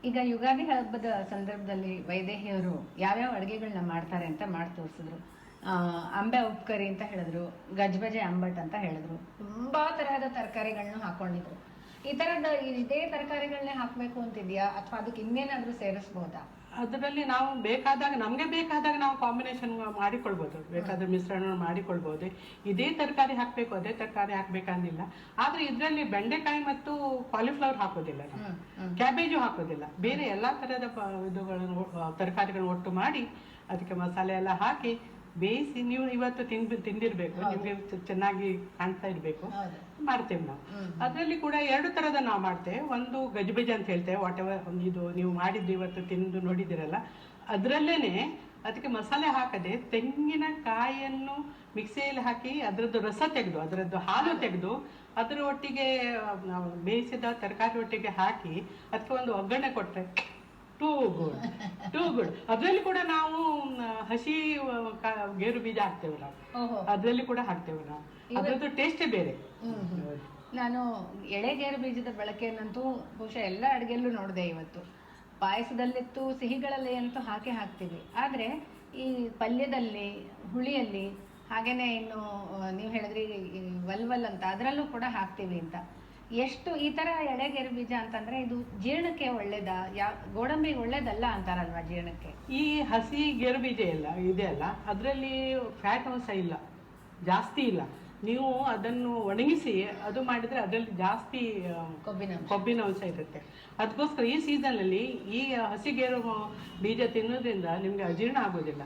ಈಗ ಯುಗಾದಿ ಹಬ್ಬದ ಸಂದರ್ಭದಲ್ಲಿ ವೈದೇಹಿಯವರು ಯಾವ್ಯಾವ ಅಡುಗೆಗಳನ್ನ ಮಾಡ್ತಾರೆ ಅಂತ ಮಾಡಿ ತೋರಿಸಿದ್ರು. ಅಂಬೆ ಉಪ್ಕರಿ ಅಂತ ಹೇಳಿದ್ರು, ಗಜ್ಬಜೆ ಅಂಬಟ್ ಅಂತ ಹೇಳಿದ್ರು, ತುಂಬಾ ತರಹದ ತರಕಾರಿಗಳನ್ನ ಹಾಕೊಂಡಿದ್ರು. ಈ ತರದ ಇದೇ ತರಕಾರಿಗಳನ್ನೇ ಹಾಕ್ಬೇಕು ಅಂತಿದ್ಯಾ ಅಥವಾ ಅದಕ್ಕೆ ಇನ್ನೇನಾದ್ರೂ ಸೇರಿಸ್ಬೋದಾ? ಅದರಲ್ಲಿ ನಾವು ಬೇಕಾದಾಗ ನಮಗೆ ಬೇಕಾದಾಗ ನಾವು ಕಾಂಬಿನೇಷನ್ ಮಾಡಿಕೊಳ್ಬೋದು, ಬೇಕಾದ್ರೆ ಮಿಶ್ರಣ ಮಾಡಿಕೊಳ್ಬೋದು. ಇದೇ ತರಕಾರಿ ಹಾಕಬೇಕು ಅದೇ ತರಕಾರಿ ಹಾಕ್ಬೇಕಂದಿಲ್ಲ. ಆದ್ರೆ ಇದರಲ್ಲಿ ಬೆಂಡೆಕಾಯಿ ಮತ್ತು ಕಾಲಿಫ್ಲವರ್ ಹಾಕೋದಿಲ್ಲ, ಕ್ಯಾಬೇಜು ಹಾಕೋದಿಲ್ಲ, ಬೇರೆ ಎಲ್ಲಾ ತರಹದ ಇದುಗಳನ್ನು ತರಕಾರಿಗಳನ್ನು ಒಟ್ಟು ಮಾಡಿ ಅದಕ್ಕೆ ಮಸಾಲೆ ಎಲ್ಲ ಹಾಕಿ ಬೇಯಿಸಿ ನೀವು ಇವತ್ತು ತಿಂದಿರ್ಬೇಕು, ನಿಮ್ಗೆ ಚೆನ್ನಾಗಿ ಕಾಣ್ತಾ ಇರ್ಬೇಕು, ಮಾಡ್ತೇವೆ ನಾವು. ಅದರಲ್ಲಿ ಕೂಡ ಎರಡು ತರದ ನಾವು ಮಾಡ್ತೇವೆ. ಒಂದು ಗಜ್ಬಜ ಅಂತ ಹೇಳ್ತೇವೆ, ವಾಟ್ ಎವರ್ ಇದು ನೀವು ಮಾಡಿದ್ದು ಇವತ್ತು ತಿಂದು ನೋಡಿದಿರಲ್ಲ, ಅದ್ರಲ್ಲೇನೆ ಅದಕ್ಕೆ ಮಸಾಲೆ ಹಾಕದೆ ತೆಂಗಿನಕಾಯಿಯನ್ನು ಮಿಕ್ಸಿಯಲ್ಲಿ ಹಾಕಿ ಅದರದ್ದು ರಸ ತೆಗೆದು ಅದರದ್ದು ಹಾಲು ತೆಗೆದು ಅದರ ಒಟ್ಟಿಗೆ ಬೇಯಿಸಿದ ತರಕಾರಿ ಒಟ್ಟಿಗೆ ಹಾಕಿ ಅದಕ್ಕೆ ಒಂದು ಒಗ್ಗರಣೆ ಕೊಟ್ರೆ ಟೂ ಗುಡ್, ಟೂ ಗುಡ್. ಅದ್ರಲ್ಲಿ ಕೂಡ ನಾವು ಹಸಿ ಗೇರು ಬೀಜ ಹಾಕ್ತೇವೆ ನಾವು, ಅದ್ರಲ್ಲಿ ಕೂಡ ಹಾಕ್ತೇವೆ ನಾವು, ಅದ್ರದ್ದು ಟೇಸ್ಟೇ ಬೇರೆ. ನಾನು ಎಳೆ ಗೇರು ಬೀಜದ ಬಳಕೆಯನ್ನಂತೂ ಬಹುಶಃ ಎಲ್ಲ ಅಡುಗೆಯಲ್ಲೂ ನೋಡಿದೆ. ಇವತ್ತು ಪಾಯಸದಲ್ಲಿತ್ತು, ಸಿಹಿಗಳಲ್ಲಿ ಅಂತೂ ಹಾಕ್ತೀವಿ. ಆದ್ರೆ ಈ ಪಲ್ಯದಲ್ಲಿ, ಹುಳಿಯಲ್ಲಿ, ಹಾಗೇನೆ ಇನ್ನು ನೀವು ಹೇಳಿದ್ರಿ ವಲ್ವಲ್ ಅಂತ, ಅದರಲ್ಲೂ ಕೂಡ ಹಾಕ್ತೀವಿ ಅಂತ. ಎಷ್ಟು ಈ ತರ ಎಳೆ ಗೇರು ಬೀಜ ಅಂತಂದ್ರೆ ಇದು ಜೀರ್ಣಕ್ಕೆ ಒಳ್ಳೇದಾ? ಗೋಡಂಬಿಗೆ ಒಳ್ಳೇದಲ್ಲ ಅಂತಾರಲ್ವಾ ಜೀರ್ಣಕ್ಕೆ? ಈ ಹಸಿ ಗೇರು ಬೀಜ ಎಲ್ಲ ಇದೆ ಅಲ್ಲ, ಅದರಲ್ಲಿ ಫ್ಯಾಟ್ ಅಂಶ ಇಲ್ಲ, ಜಾಸ್ತಿ ಇಲ್ಲ. ನೀವು ಅದನ್ನು ಒಣಗಿಸಿ ಅದು ಮಾಡಿದ್ರೆ ಅದರಲ್ಲಿ ಜಾಸ್ತಿ ಕೊಬ್ಬಿನ ಅಂಶ ಇರುತ್ತೆ. ಅದಕ್ಕೋಸ್ಕರ ಈ ಸೀಸನ್ ಅಲ್ಲಿ ಈ ಹಸಿ ಗೇರು ಬೀಜ ತಿನ್ನೋದ್ರಿಂದ ನಿಮ್ಗೆ ಅಜೀರ್ಣ ಆಗೋದಿಲ್ಲ,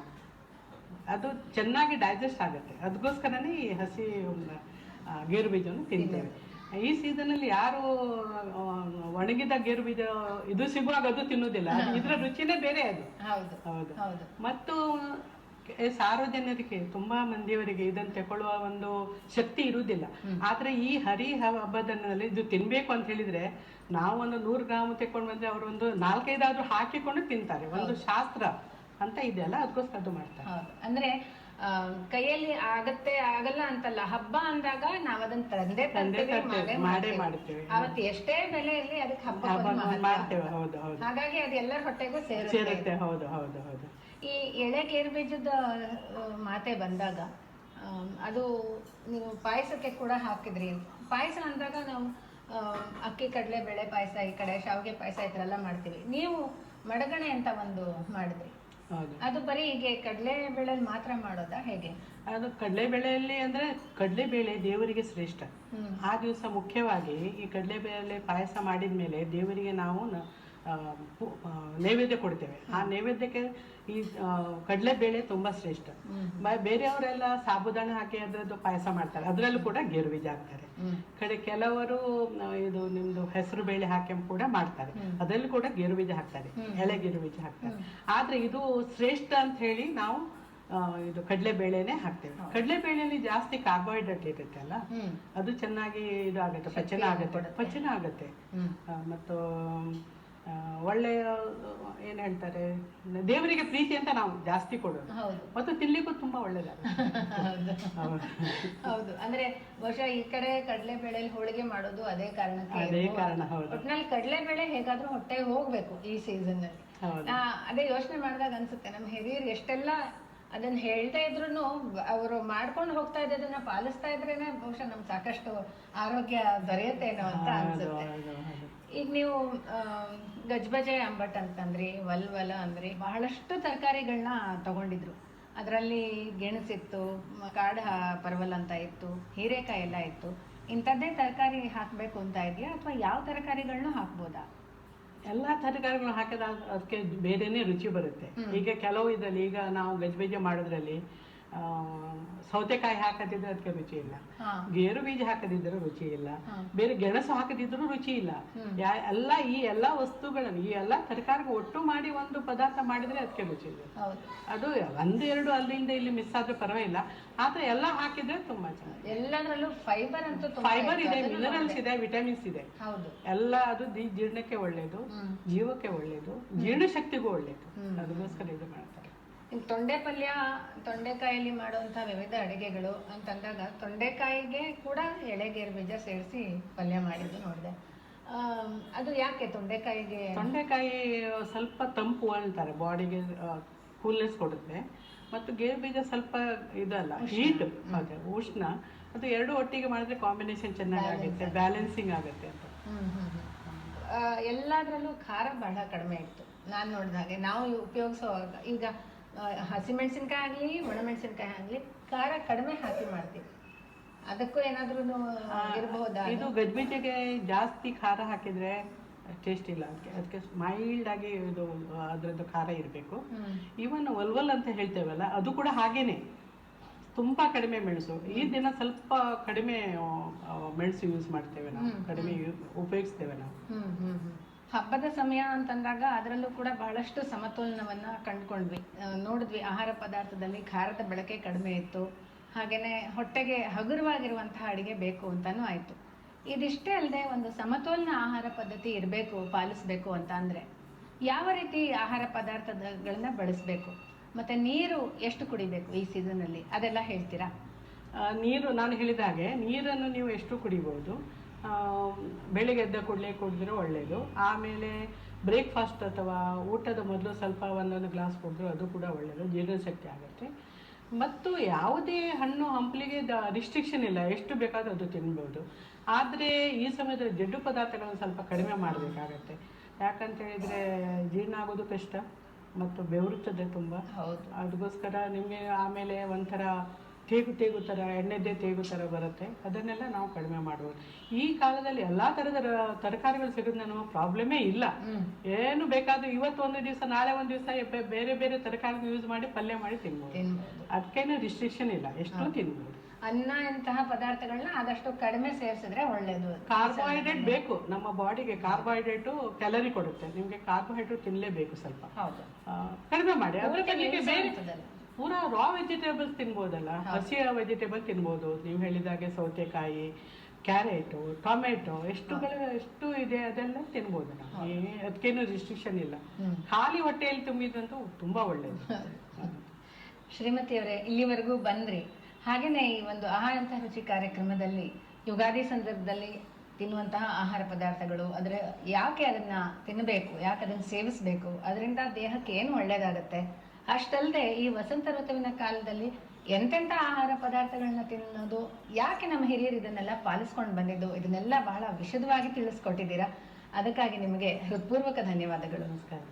ಅದು ಚೆನ್ನಾಗಿ ಡೈಜೆಸ್ಟ್ ಆಗುತ್ತೆ. ಅದಕ್ಕೋಸ್ಕರನೇ ಈ ಹಸಿ ಗೇರು ಬೀಜವನ್ನು ತಿಂತೇವೆ. ಈ ಸೀಸನ್ ಅಲ್ಲಿ ಯಾರು ಒಣಗಿದ ಗೇರು ಬೀಜ ಇದು ಸಿಗುವಾಗ ಅದು ತಿನ್ನೋದಿಲ್ಲ, ಇದ್ರ ರುಚಿನೇ ಬೇರೆ ಅದು. ಹೌದು. ಮತ್ತು ಸಾರ್ವಜನಿಕರಿಗೆ ತುಂಬಾ ಮಂದಿಯವರಿಗೆ ಇದನ್ನು ತಗೊಳ್ಳುವ ಒಂದು ಶಕ್ತಿ ಇರುವುದಿಲ್ಲ. ಆದ್ರೆ ಈ ಹಬ್ಬದಲ್ಲಿ ಇದು ತಿನ್ಬೇಕು ಅಂತ ಹೇಳಿದ್ರೆ ನಾವು ಒಂದು 100 ಗ್ರಾಮ್ ತಕೊಂಡ್ ಬಂದ್ರೆ ಅವರು ಒಂದು 4-5 ಹಾಕಿಕೊಂಡು ತಿಂತಾರೆ. ಒಂದು ಶಾಸ್ತ್ರ ಅಂತ ಇದೆಯಲ್ಲ, ಅದಕ್ಕೋಸ್ಕರ ಅದು ಮಾಡ್ತಾರೆ. ಅಂದ್ರೆ ಕೈಯಲ್ಲಿ ಆಗಲ್ಲ ಅಂತಲ್ಲ, ಹಬ್ಬ ಅಂದಾಗ ನಾವ್ ಅದನ್ನ ಮಾಡೇ ಮಾಡ್ತೇವೆ. ಅವತ್ತು ಎಷ್ಟೇ ಬೆಲೆ ಇರಲಿ ಅದಕ್ಕೆ ಹಬ್ಬ ಮಾಡ್ತೇವೆ. ಹೌದು. ಹಾಗಾಗಿ ಅದು ಎಲ್ಲರ ಹೊಟ್ಟೆಗೂ ಸೇರುತ್ತೆ. ಹೌದು. ಈ ಎಳೆ ಗೇರು ಬೀಜದ ಮಾತೆ ಬಂದಾಗ ಅದು ನೀವು ಪಾಯಸಕ್ಕೆ ಕೂಡ ಹಾಕಿದ್ರಿ. ಪಾಯಸ ಅಂದಾಗ ನಾವು ಅಕ್ಕಿ ಕಡಲೆ ಬೇಳೆ ಪಾಯಸ, ಈ ಕಡೆ ಶಾವಿಗೆ ಪಾಯಸ ಈ ಥರ ಎಲ್ಲ ಮಾಡ್ತೀವಿ. ನೀವು ಮಡಗಣೆ ಅಂತ ಒಂದು ಮಾಡಿದ್ರಿ, ಅದು ಬರೀ ಹೀಗೆ ಕಡಲೆ ಬೇಳೆಯಲ್ಲಿ ಮಾತ್ರ ಮಾಡೋದಾ, ಹೇಗೆ? ಅದು ಕಡಲೆಬೇಳೆಯಲ್ಲಿ ಅಂದ್ರೆ ಕಡಲೆಬೇಳೆ ದೇವರಿಗೆ ಶ್ರೇಷ್ಠ. ಆ ದಿವಸ ಮುಖ್ಯವಾಗಿ ಈ ಕಡಲೆಬೇಳೆ ಪಾಯಸ ಮಾಡಿದ್ಮೇಲೆ ದೇವರಿಗೆ ನಾವು ನೈವೇದ್ಯ ಕೊಡ್ತೇವೆ. ಆ ನೈವೇದ್ಯಕ್ಕೆ ಈ ಕಡಲೆಬೇಳೆ ತುಂಬಾ ಶ್ರೇಷ್ಠ. ಬೇರೆಯವರೆಲ್ಲ ಸಾಬುದಾಣ ಹಾಕಿ ಅದರದ್ದು ಪಾಯಸ ಮಾಡ್ತಾರೆ, ಅದರಲ್ಲೂ ಕೂಡ ಗೇರು ಬೀಜ ಹಾಕ್ತಾರೆ. ಕೆಲವರು ಇದು ನಿಮ್ದು ಹೆಸರು ಬೇಳೆ ಹಾಕಿ ಕೂಡ ಮಾಡ್ತಾರೆ, ಅದರಲ್ಲೂ ಕೂಡ ಗೇರು ಬೀಜ ಹಾಕ್ತಾರೆ, ಎಳೆ ಗೇರು ಬೀಜ ಹಾಕ್ತಾರೆ. ಆದ್ರೆ ಇದು ಶ್ರೇಷ್ಠ ಅಂತ ಹೇಳಿ ನಾವು ಇದು ಕಡಲೆಬೇಳೆನೆ ಹಾಕ್ತೇವೆ. ಕಡಲೆಬೇಳೆಯಲ್ಲಿ ಜಾಸ್ತಿ ಕಾರ್ಬೋಹೈಡ್ರೇಟ್ ಇರುತ್ತೆ ಅಲ್ಲ, ಅದು ಚೆನ್ನಾಗಿ ಇದು ಆಗುತ್ತೆ, ಪಚನ ಆಗುತ್ತೆ. ಮತ್ತು ಒಳ್ಳೆಯ ಏನ್ ಹೇಳ್ತಾರೆ, ದೇವರಿಗೆ ಪ್ರೀತಿ ಅಂತ ನಾವು ಜಾಸ್ತಿ ಕೊಡೋದು, ಮತ್ತು ತಿನ್ಲಿಕ್ಕೂ ತುಂಬಾ ಒಳ್ಳೇದಾಗುತ್ತೆ. ಹೌದು. ಅಂದ್ರೆ ಬಹುಶಃ ಈ ಕಡೆ ಕಡಲೆಬೇಳೆಯಲ್ಲಿ ಹೋಳಿಗೆ ಮಾಡೋದು ಅದೇ ಕಾರಣಕ್ಕೆ. ಒಟ್ನಲ್ಲಿ ಕಡಲೆಬೇಳೆ ಹೇಗಾದ್ರೂ ಹೊಟ್ಟೆಗೆ ಹೋಗ್ಬೇಕು ಈ ಸೀಸನ್ ಅಲ್ಲಿ. ಅದೇ ಯೋಚನೆ ಮಾಡಿದಾಗ ಅನ್ಸುತ್ತೆ, ನಮ್ಮ ಹಿರಿಯರು ಎಷ್ಟೆಲ್ಲ ಅದನ್ನ ಹೇಳ್ತಾ ಇದ್ರು ಅವರು ಮಾಡ್ಕೊಂಡು ಹೋಗ್ತಾ ಇದ್ದದನ್ನ ಪಾಲಿಸ್ತಾ ಇದ್ರೇನೆ ಬಹುಶಃ ನಮ್ಗೆ ಸಾಕಷ್ಟು ಆರೋಗ್ಯ ದೊರೆಯುತ್ತೇನೋ ಅಂತ ಅನ್ಸುತ್ತೆ. ಈಗ ನೀವು ಗಜ್ಬಜೆ ಅಂಬಟ್ ಅಂತಂದ್ರಿ, ವಲ್ವಲ ಅಂದ್ರಿ, ಬಹಳಷ್ಟು ತರಕಾರಿಗಳನ್ನ ತಗೊಂಡಿದ್ರು. ಅದರಲ್ಲಿ ಗೆಣಸಿತ್ತು, ಕಾಡ ಪರ್ವಲ್ ಅಂತ ಇತ್ತು, ಹೀರೆಕಾಯಿ ಎಲ್ಲ ಇತ್ತು. ಇಂಥದ್ದೇ ತರಕಾರಿ ಹಾಕ್ಬೇಕು ಅಂತ ಇದೆಯಾ ಅಥವಾ ಯಾವ ತರಕಾರಿಗಳನ್ನೂ ಹಾಕ್ಬೋದಾ? ಎಲ್ಲಾ ತರಕಾರಿಗಳು ಹಾಕಿದ ಅದಕ್ಕೆ ಬೇರೆನೆ ರುಚಿ ಬರುತ್ತೆ. ಈಗ ಕೆಲವು ಇದರಲ್ಲಿ ಈಗ ನಾವು ಗಜ್ಬೀಜ ಮಾಡೋದ್ರಲ್ಲಿ ಸೌತೆಕಾಯಿ ಹಾಕದಿದ್ರೆ ಅದಕ್ಕೆ ರುಚಿ ಇಲ್ಲ, ಗೇರು ಬೀಜ ಹಾಕದಿದ್ರೂ ರುಚಿ ಇಲ್ಲ, ಬೇರೆ ಗೆಣಸು ಹಾಕದಿದ್ರೂ ರುಚಿ ಇಲ್ಲ. ಈ ಎಲ್ಲಾ ವಸ್ತುಗಳನ್ನು, ಈ ಎಲ್ಲಾ ತರಕಾರಿ ಒಟ್ಟು ಮಾಡಿ ಒಂದು ಪದಾರ್ಥ ಮಾಡಿದ್ರೆ ಅದಕ್ಕೆ ರುಚಿ ಇದೆ. ಅದು 1-2 ಅಲ್ಲಿಂದ ಇಲ್ಲಿ ಮಿಸ್ ಆದ್ರೂ ಪರವಾಗಿಲ್ಲ, ಆದ್ರೆ ಎಲ್ಲಾ ಹಾಕಿದ್ರೆ ತುಂಬಾ ಚೆನ್ನಾಗಿ. ಎಲ್ಲದರಲ್ಲೂ ಫೈಬರ್ ಅಂತೂ ಫೈಬರ್ ಇದೆ, ಮಿನರಲ್ಸ್ ಇದೆ, ವಿಟಮಿನ್ಸ್ ಇದೆ. ಎಲ್ಲ ಅದು ಜೀರ್ಣಕ್ಕೆ ಒಳ್ಳೇದು, ಜೀವಕ್ಕೆ ಒಳ್ಳೇದು, ಜೀರ್ಣಶಕ್ತಿಗೂ ಒಳ್ಳೇದು. ಅದಕ್ಕೋಸ್ಕರ ಇದು ಮಾಡ್ತಾರೆ. ತೊಂಡೆ ಪಲ್ಯ, ತೊಂಡೆಕಾಯಲ್ಲಿ ಮಾಡುವಂತ ವಿವಿಧ ಅಡಿಗೆಗಳು ಅಂತಂದಾಗ ತೊಂಡೆಕಾಯಿಗೆ ಕೂಡ ಎಳೆ ಗೇರು ಬೀಜ ಸೇರಿಸಿ ಪಲ್ಯ ಮಾಡಿದ್ದು ನೋಡಿದೆ. ಅದು ಯಾಕೆ ತೊಂಡೆಕಾಯಿಗೆ? ತೊಂಡೆಕಾಯಿ ಸ್ವಲ್ಪ ತಂಪು ಅಂತಾರೆ, ಬಾಡಿಗೆ ಕೂಲ್ನೆಸ್ ಕೊಡುತ್ತೆ. ಮತ್ತು ಗೇರು ಬೀಜ ಸ್ವಲ್ಪ ಇದಲ್ಲ, ಹೀಟ್, ಅದೇ ಉಷ್ಣ. ಅದು ಎರಡು ಒಟ್ಟಿಗೆ ಮಾಡಿದ್ರೆ ಕಾಂಬಿನೇಷನ್ ಚೆನ್ನಾಗಾಗುತ್ತೆ, ಬ್ಯಾಲೆನ್ಸಿಂಗ್ ಆಗುತ್ತೆ ಅಂತ. ಎಲ್ಲದರಲ್ಲೂ ಖಾರ ಬಹಳ ಕಡಿಮೆ ಇತ್ತು ನಾನು ನೋಡಿದ ಹಾಗೆ. ನಾವು ಉಪಯೋಗಿಸುವಾಗ ಈಗ ಹಸಿಮೆಣಸಿನ್ಕಾಯಿ ಆಗಲಿ ಒಣಮೆಣಸಿನ್ಕಾಯಿ ಆಗಲಿ ಖಾರ ಕಡಿಮೆ ಹಾಕಿ ಮಾಡ್ತೀವಿ. ಅದಕ್ಕೂ ಏನಾದ್ರೂ ಇರಬಹುದಾ? ಇದು ಗಜ್ಬೀಜೆಗೆ ಜಾಸ್ತಿ ಖಾರ ಹಾಕಿದ್ರೆ ಟೇಸ್ಟ್ ಇಲ್ಲ, ಅದಕ್ಕೆ ಮೈಲ್ಡ್ ಆಗಿ ಇದು ಅದರದ್ದು ಖಾರ ಇರಬೇಕು. ಈವನ್ ಒಲ್ವಲ್ ಅಂತ ಹೇಳ್ತೇವಲ್ಲ, ಅದು ಕೂಡ ಹಾಗೇನೆ, ತುಂಬಾ ಕಡಿಮೆ ಮೆಣಸು. ಈ ದಿನ ಸ್ವಲ್ಪ ಕಡಿಮೆ ಮೆಣಸು ಯೂಸ್ ಮಾಡ್ತೇವೆ ನಾವು, ಕಡಿಮೆ ಉಪಯೋಗಿಸ್ತೇವೆ ನಾವು. ಹಬ್ಬದ ಸಮಯ ಅಂತಂದಾಗ ಅದರಲ್ಲೂ ಕೂಡ ಬಹಳಷ್ಟು ಸಮತೋಲನವನ್ನ ಕಂಡುಕೊಂಡ್ವಿ, ನೋಡಿದ್ವಿ. ಆಹಾರ ಪದಾರ್ಥದಲ್ಲಿ ಖಾರದ ಬಳಕೆ ಕಡಿಮೆ ಇತ್ತು, ಹಾಗೇನೆ ಹೊಟ್ಟೆಗೆ ಹಗುರವಾಗಿರುವಂತಹ ಅಡಿಗೆ ಬೇಕು ಅಂತಾನೂ ಆಯ್ತು. ಇದಿಷ್ಟೇ ಅಲ್ಲದೆ ಒಂದು ಸಮತೋಲನ ಆಹಾರ ಪದ್ಧತಿ ಇರಬೇಕು, ಪಾಲಿಸಬೇಕು ಅಂತ ಅಂದ್ರೆ ಯಾವ ರೀತಿ ಆಹಾರ ಪದಾರ್ಥಗಳನ್ನ ಬಳಸಬೇಕು, ಮತ್ತೆ ನೀರು ಎಷ್ಟು ಕುಡಿಬೇಕು ಈ ಸೀಸನ್ ಅಲ್ಲಿ, ಅದೆಲ್ಲ ಹೇಳ್ತೀರಾ? ನೀರು ನಾನು ಹೇಳಿದ ಹಾಗೆ ನೀರನ್ನು ನೀವು ಎಷ್ಟು ಕುಡಿಬಹುದು. ಬೆಳಿಗ್ಗೆ ಎದ್ದ ಕೂಡಲೇ ಕುಡಿದ್ರೆ ಒಳ್ಳೆಯದು. ಆಮೇಲೆ ಬ್ರೇಕ್ಫಾಸ್ಟ್ ಅಥವಾ ಊಟದ ಮೊದಲು ಸ್ವಲ್ಪ ಒಂದೊಂದು ಗ್ಲಾಸ್ ಕುಡಿದ್ರು ಅದು ಕೂಡ ಒಳ್ಳೆಯದು, ಜೀರ್ಣಶಕ್ತಿ ಆಗುತ್ತೆ. ಮತ್ತು ಯಾವುದೇ ಹಣ್ಣು ಹಂಪಲಿಗೆ ರಿಸ್ಟ್ರಿಕ್ಷನ್ ಇಲ್ಲ, ಎಷ್ಟು ಬೇಕಾದರೂ ಅದು ತಿನ್ಬೋದು. ಆದರೆ ಈ ಸಮಯದಲ್ಲಿ ಜಡ್ಡು ಪದಾರ್ಥಗಳನ್ನು ಸ್ವಲ್ಪ ಕಡಿಮೆ ಮಾಡಬೇಕಾಗತ್ತೆ. ಯಾಕಂತ ಹೇಳಿದರೆ ಜೀರ್ಣ ಆಗೋದು ಕಷ್ಟ ಮತ್ತು ಬೆವರುತ್ತದೆ ತುಂಬ. ಅದಕ್ಕೋಸ್ಕರ ನಿಮಗೆ ಆಮೇಲೆ ಒಂಥರ ತೇಗು ಥರ, ಎಣ್ಣೆದ್ದೇ ತೇಗು ಥರ ಬರುತ್ತೆ. ಅದನ್ನೆಲ್ಲ ನಾವು ಕಡಿಮೆ ಮಾಡ್ಬೋದು. ಈ ಕಾಲದಲ್ಲಿ ಎಲ್ಲ ಥರದ ತರಕಾರಿಗಳು ಸಿಗೋದು ನಮ್ಮ ಪ್ರಾಬ್ಲಮೇ ಇಲ್ಲ. ಏನು ಬೇಕಾದ್ರೂ ಇವತ್ತು ಒಂದು ದಿವಸ, ನಾಳೆ ಒಂದು ದಿವಸ ಬೇರೆ ಬೇರೆ ತರಕಾರಿ ಯೂಸ್ ಮಾಡಿ ಪಲ್ಯ ಮಾಡಿ ತಿನ್ಬೋದು. ಅದಕ್ಕೇನು ರಿಸ್ಟ್ರಿಕ್ಷನ್ ಇಲ್ಲ, ಎಷ್ಟು ತಿನ್ಬೋದು. ಅನ್ನ ಇಂತಹ ಪದಾರ್ಥಗಳನ್ನ ಆದಷ್ಟು ಕಡಿಮೆ ಸೇವಿಸಿದ್ರೆ ಒಳ್ಳೇದು. ಕಾರ್ಬೋಹೈಡ್ರೇಟ್ ಬೇಕು ನಮ್ಮ ಬಾಡಿಗೆ, ಕಾರ್ಬೋಹೈಡ್ರೇಟು ಕ್ಯಾಲರಿ ಕೊಡುತ್ತೆ. ನಿಮ್ಗೆ ಕಾರ್ಬೋಹೈಡ್ರೇಟ್ ತಿನ್ಲೇಬೇಕು ಸ್ವಲ್ಪ. ಕಡಿಮೆ ಮಾಡಿ. ಅದ್ರ ಬೇರೆ ಪೂರಾ ರಾ ವೆಜಿಟೇಬಲ್ಸ್ ತಿನ್ಬೋದಲ್ಲ, ಹಸಿ ವೆಜಿಟೇಬಲ್ ತಿನ್ಬೋದು. ನೀವು ಹೇಳಿದಾಗೆ ಸೌತೆಕಾಯಿ, ಕ್ಯಾರೆಟು, ಟೊಮೆಟೊ, ಎಷ್ಟು ಇದೆ ಅದೆಲ್ಲ ತಿನ್ಬೋದು ನಾವು. ಅದಕ್ಕೇನು ರಿಸ್ಟ್ರಿಕ್ಷನ್ ಇಲ್ಲ. ಖಾಲಿ ಹೊಟ್ಟೆಯಲ್ಲಿ ತುಂಬಿದಂತೂ ತುಂಬಾ ಒಳ್ಳೇದು. ಶ್ರೀಮತಿಯವರೇ, ಇಲ್ಲಿವರೆಗೂ ಬಂದ್ರಿ. ಹಾಗೇನೆ ಈ ಒಂದು ಆಹಾರ ಅಂತ ರುಚಿ ಕಾರ್ಯಕ್ರಮದಲ್ಲಿ ಯುಗಾದಿ ಸಂದರ್ಭದಲ್ಲಿ ತಿನ್ನುವಂತಹ ಆಹಾರ ಪದಾರ್ಥಗಳು, ಅದರ ಯಾಕೆ ಅದನ್ನ ತಿನ್ನಬೇಕು, ಯಾಕೆ ಅದನ್ನ ಸೇವಿಸಬೇಕು, ಅದರಿಂದ ದೇಹಕ್ಕೆ ಏನು ಒಳ್ಳೇದಾಗತ್ತೆ, ಅಷ್ಟಲ್ಲದೆ ಈ ವಸಂತ ಋತುವಿನ ಕಾಲದಲ್ಲಿ ಎಂತೆಂಥ ಆಹಾರ ಪದಾರ್ಥಗಳನ್ನ ತಿನ್ನೋದು, ಯಾಕೆ ನಮ್ಮ ಹಿರಿಯರು ಇದನ್ನೆಲ್ಲ ಪಾಲಿಸ್ಕೊಂಡು ಬಂದಿದ್ದು, ಇದನ್ನೆಲ್ಲ ಬಹಳ ವಿಶದವಾಗಿ ತಿಳಿಸ್ಕೊಟ್ಟಿದ್ದೀರಾ. ಅದಕ್ಕಾಗಿ ನಿಮಗೆ ಹೃತ್ಪೂರ್ವಕ ಧನ್ಯವಾದಗಳು. ನಮಸ್ಕಾರ.